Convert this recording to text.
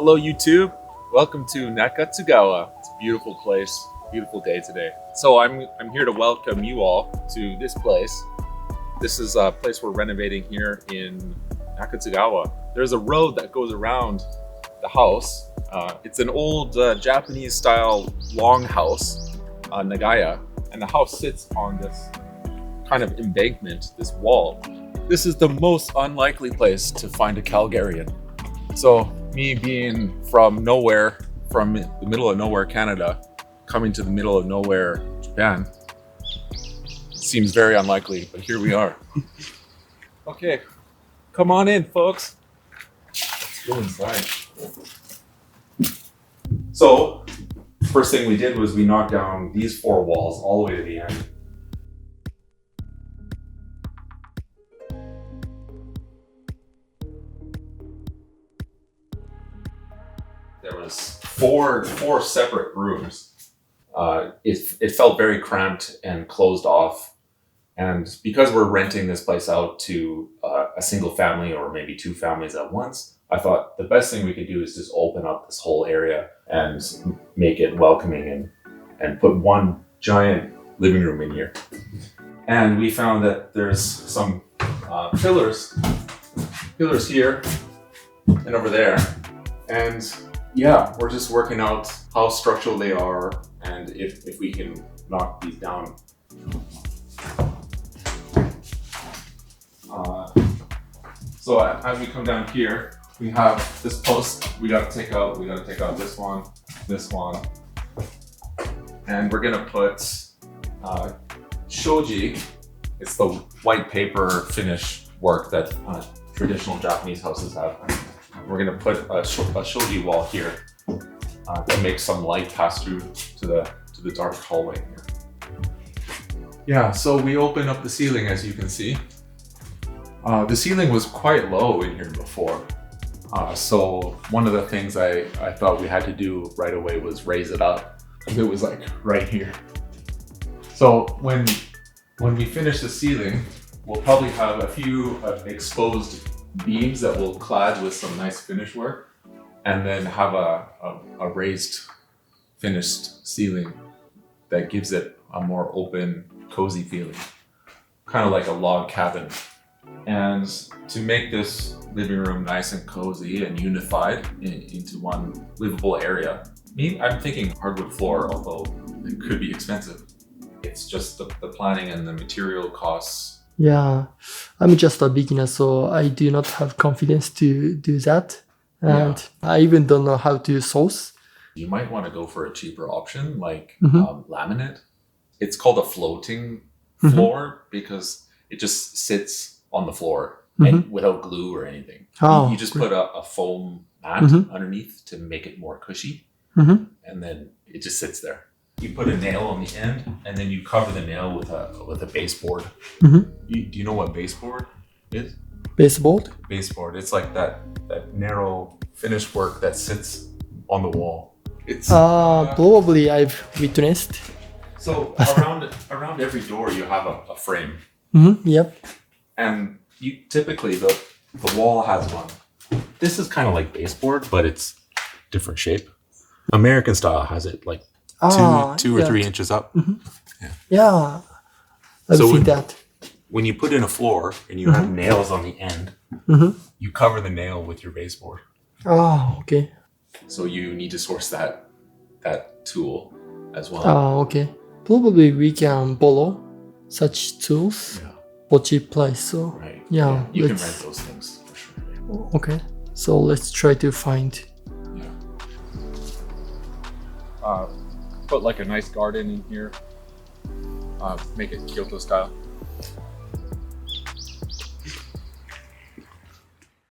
Hello YouTube, welcome to Nakatsugawa. It's a beautiful place, beautiful day today. So I'm here to welcome you all to this place. This is a place we're renovating here in Nakatsugawa. There's a road that goes around the house. It's an old Japanese style long house, Nagaya, and the house sits on this kind of embankment, this wall. This is the most unlikely place to find a Calgarian. So me being from nowhere, from the middle of nowhere, Canada, coming to the middle of nowhere, Japan, seems very unlikely, but here we are. Okay, come on in, folks. Let's go inside. So, first thing we did was we knocked down these four walls all the way to the end. There was four separate rooms. It felt very cramped and closed off. And because we're renting this place out to a single family or maybe two families at once, I thought the best thing we could do is just open up this whole area and make it welcoming and put one giant living room in here. And we found that there's some pillars here and over there. And yeah, we're just working out how structural they are and if we can knock these down. So as we come down here, we have this post we gotta take out. We gotta take out this one, and we're gonna put shoji. It's the white paper finish work that traditional Japanese houses have. We're gonna put a shoji wall here to make some light pass through to the dark hallway here. Yeah, so we open up the ceiling, as you can see. The ceiling was quite low in here before. So one of the things I thought we had to do right away was raise it up. It was like right here. So when we finish the ceiling, we'll probably have a few exposed beams that we'll clad with some nice finish work, and then have a raised finished ceiling that gives it a more open, cozy feeling, kind of like a log cabin. And to make this living room nice and cozy and unified into one livable area, I'm thinking hardwood floor, although it could be expensive. It's just the planning and the material costs. Yeah, I'm just a beginner, so I do not have confidence to do that. And I even don't know how to source. You might want to go for a cheaper option like laminate. It's called a floating floor because it just sits on the floor and without glue or anything. You just put a foam mat underneath to make it more cushy, and then it just sits there. You put a nail on the end, and then you cover the nail with a baseboard. Do you know what baseboard is? Baseboard? Baseboard. It's like that narrow finish work that sits on the wall. It's probably I've witnessed. So around every door you have a frame. Yep. And typically the wall has one. This is kind of like baseboard, but it's different shape. American style has it like two or 3 inches up. Yeah, I've seen that. When you put in a floor and you have nails on the end, you cover the nail with your baseboard. Oh, okay. So you need to source that tool as well. Oh, okay. Probably we can borrow such tools for cheap price. So right. Yeah, you can rent those things for sure. Yeah. Okay, so let's try to find. Put like a nice garden in here. Make it Kyoto style.